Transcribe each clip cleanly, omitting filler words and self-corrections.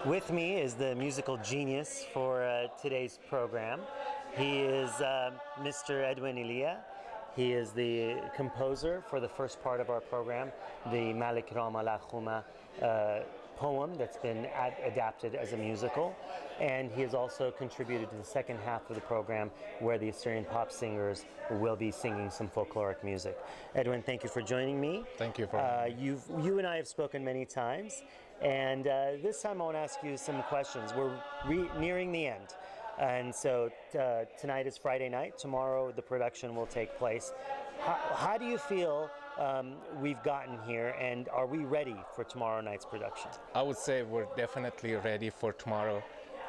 With me is the musical genius for today's program. He is Mr. Edwin Elieh. He is the composer for the first part of our program, the Malek Rama poem that's been adapted as a musical. And he has also contributed to the second half of the program where the Assyrian pop singers will be singing some folkloric music. Edwin, thank you for joining me. Thank you for You and I have spoken many times, and this time I want to ask you some questions. We're nearing the end. And so tonight is Friday night. Tomorrow the production will take place. How do you feel we've gotten here, and are we ready for tomorrow night's production? I would say we're definitely ready for tomorrow.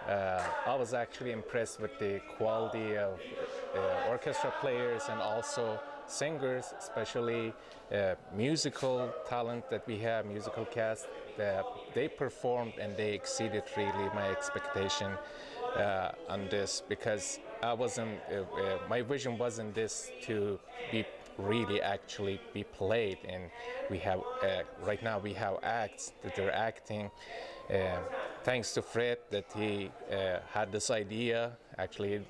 I was actually impressed with the quality of orchestra players and also singers, especially musical talent that we have, musical cast. They performed and they exceeded really my expectation on this, because I wasn't. My vision wasn't this to be really actually be played, and we have right now we have acts that they're acting. Thanks to Fred that he had this idea. Actually,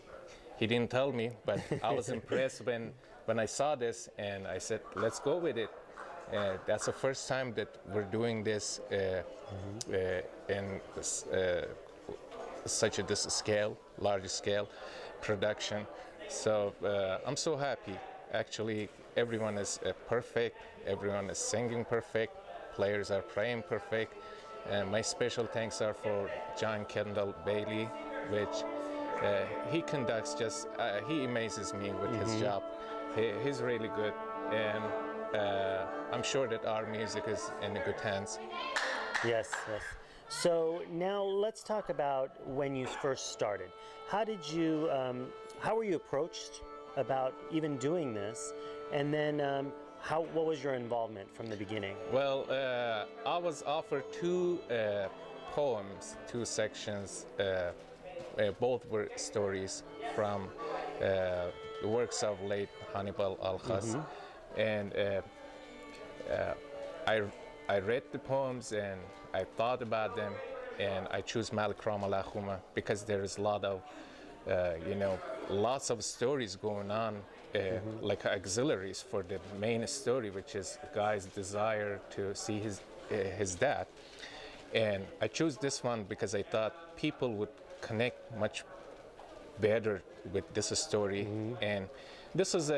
he didn't tell me, but I was impressed when I saw this, and I said, let's go with it. That's the first time that we're doing this in this, such a large scale production. So I'm so happy. Actually, everyone is perfect. Everyone is singing perfect. Players are playing perfect. And my special thanks are for John Kendall Bailey, which he conducts he amazes me with his job. He's really good, and I'm sure that our music is in good hands. Yes, yes. So now let's talk about when you first started. How were you approached about even doing this? And then what was your involvement from the beginning? Well, I was offered two poems, two sections. Both were stories from the works of late Hannibal Alkhas. And I read the poems and I thought about them, and I chose Malek Rama because there is a lot of, lots of stories going on, like auxiliaries for the main story, which is the guy's desire to see his dad. And I chose this one because I thought people would connect much better with this story. And this is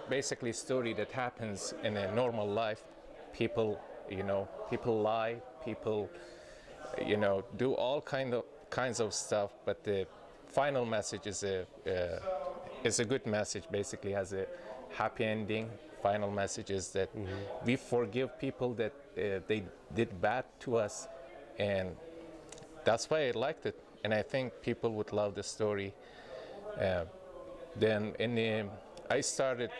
basically a story that happens in a normal life. People lie, people, do all kinds of stuff, but the final message is a good message. Basically, has a happy ending. Final message is that we forgive people that they did bad to us, and that's why I liked it. And I think people would love the story. Then I started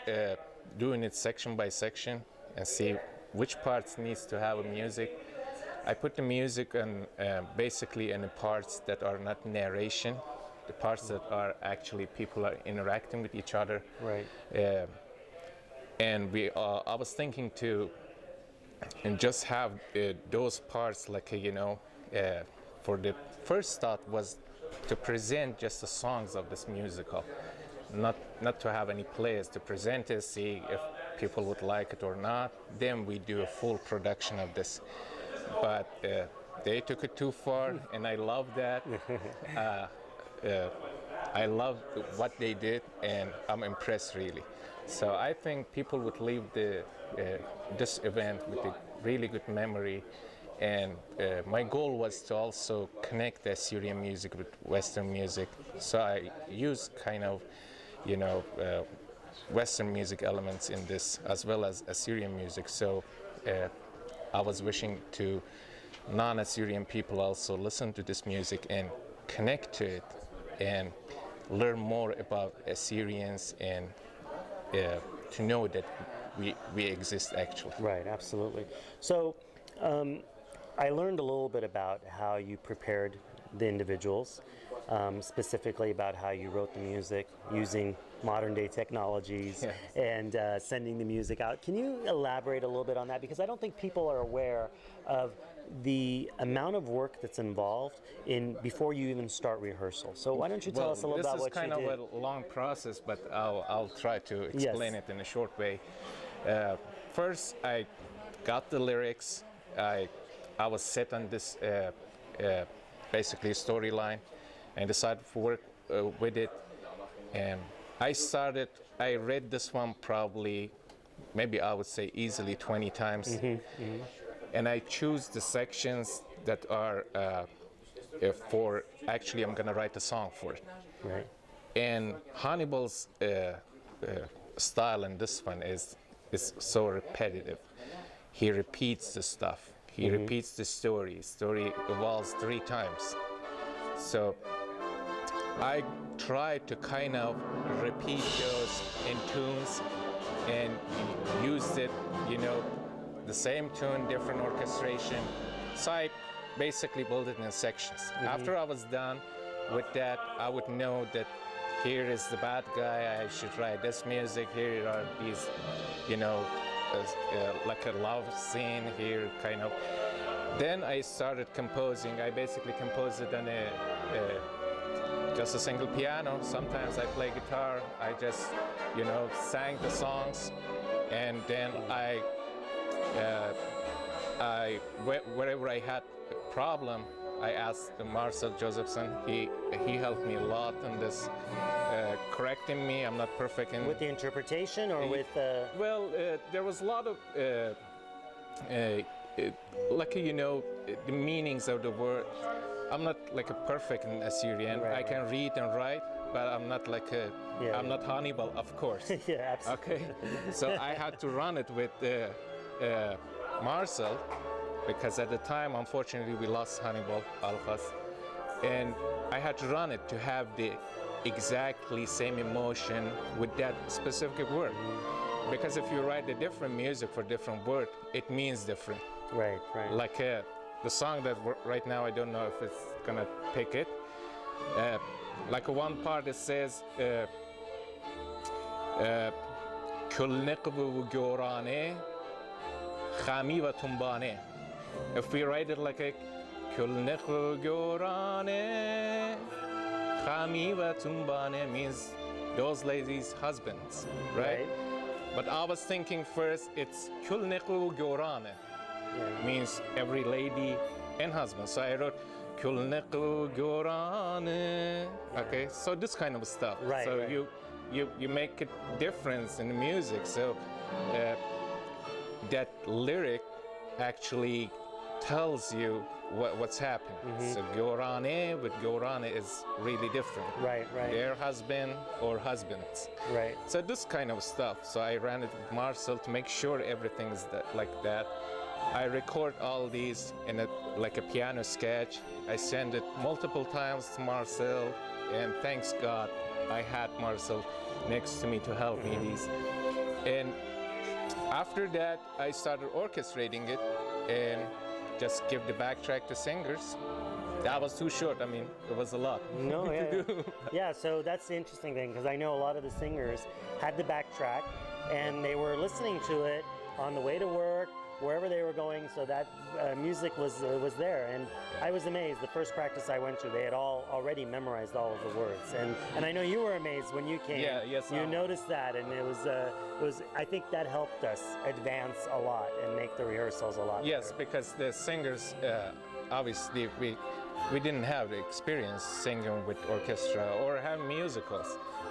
doing it section by section and see which parts needs to have a music. I put the music on basically in the parts that are not narration, the parts that are actually people are interacting with each other. Right. And I was thinking to just have those parts like for the first thought was to present just the songs of this musical, not to have any players, to present it, see if people would like it or not. Then we do a full production of this. But they took it too far, and I love that. I love what they did, and I'm impressed really. So I think people would leave this event with a really good memory. And my goal was to also connect the Assyrian music with Western music. So I use kind of, Western music elements in this, as well as Assyrian music. So I was wishing to non-Assyrian people also listen to this music and connect to it and learn more about Assyrians, and to know that we exist actually. Right, absolutely. So I learned a little bit about how you prepared the individuals, specifically about how you wrote the music using modern day technologies Yes. and sending the music out. Can you elaborate a little bit on that? Because I don't think people are aware of the amount of work that's involved in before you even start rehearsal. So why don't you tell us a little about what you did? This is kind of a long process, but I'll try to explain Yes. it in a short way. First, I got the lyrics. I was set on this basically storyline and decided to work with it. And I read this one probably, maybe I would say easily 20 times. And I choose the sections that are for, actually I'm gonna write a song for it. Right. And Hannibal's style in this one is so repetitive. He repeats the stuff. He repeats the story. Story evolves 3 times. So I tried to kind of repeat those in tunes and used it, the same tune, different orchestration. So I basically built it in sections. After I was done with that, I would know that here is the bad guy, I should write this music, here are these, like a love scene here, kind of. Then I started composing. I basically composed it on just a single piano. Sometimes I play guitar. I just, sang the songs, and then wherever I had a problem, I asked Marcel Josephson. He helped me a lot in this, correcting me. I'm not perfect in With the interpretation or with well, there was a lot of the meanings of the word. I'm not like a perfect in Assyrian. Right, I can read and write, but I'm not like I'm not Hannibal, of course. yeah, absolutely. Okay, so I had to run it with Marcel, because at the time, unfortunately, we lost Hannibal Alkhas, and I had to run it to have the exactly same emotion with that specific word. Because if you write the different music for different word, it means different. Right, right. Like the song that right now, I don't know if it's gonna pick it. Like one part it says, "Kul niqbu gorane, khami wa tumbane." If we write it like a "Kul niqbu gorane, khami wa tumbane," means those ladies' husbands, right? But I was thinking first, it's "Kul niqbu gorane." Means every lady and husband. So I wrote "Kul niqbu gorane." Okay, so this kind of stuff. Right, so right. you make a difference in the music. So that lyric actually tells you what's happening. So gorane with gorane is really different. Right, right. Their husband or husbands. Right. So this kind of stuff. So I ran it with Marcel to make sure everything is like that. I record all these in like a piano sketch. I send it multiple times to Marcel, and thanks God I had Marcel next to me to help me these. And after that, I started orchestrating it and just give the backtrack to singers. That was too short. I mean, it was a lot No, yeah, to do. yeah. So that's the interesting thing, because I know a lot of the singers had the backtrack, and they were listening to it on the way to work, wherever they were going. So that music was there, and I was amazed. The first practice I went to, they had already memorized all of the words, and I know you were amazed when you came. Yeah, yes, You noticed that, and it was. I think that helped us advance a lot and make the rehearsals a lot. Yes, better. because the singers, obviously, we didn't have the experience singing with orchestra or have musicals.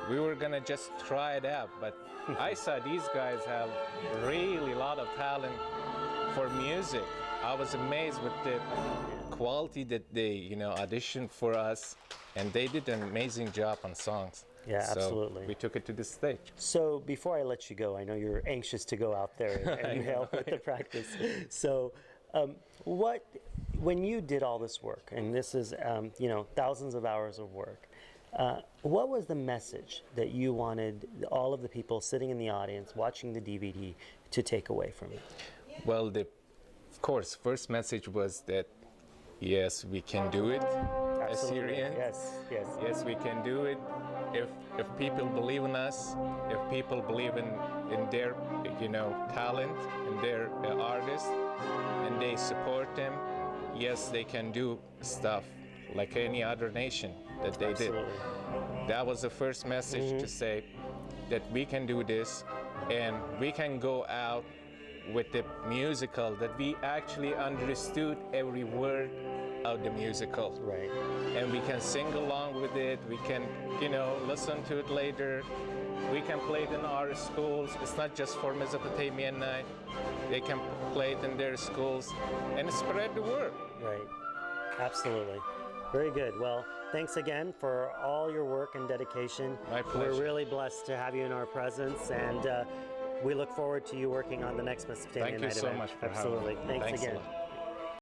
We were gonna just try it out, but I saw these guys have really a lot of talent for music. I was amazed with the quality that they, auditioned for us, and they did an amazing job on songs. Yeah, So absolutely. we took it to the stage. So before I let you go, I know you're anxious to go out there and help with the practice. So when you did all this work, and this is, thousands of hours of work, what was the message that you wanted all of the people sitting in the audience watching the DVD to take away from it? Well, of course, first message was that yes, we can do it as Absolutely. Syrians. Yes, we can do it. If people believe in us, if people believe in their talent and their artists, and they support them, yes, they can do stuff like any other nation that they Absolutely. did. That was the first message to say that we can do this, and we can go out with the musical that we actually understood every word of the musical. Right. And we can sing along with it. We can, listen to it later. We can play it in our schools. It's not just for Mesopotamian Night. They can play it in their schools and spread the word. Right. Absolutely. Very good. Well, thanks again for all your work and dedication. My pleasure. We're really blessed to have you in our presence, and we look forward to you working on the next Mesopotamian Night Thank you so event. much for Absolutely. having me. Thanks Thanks again. a lot.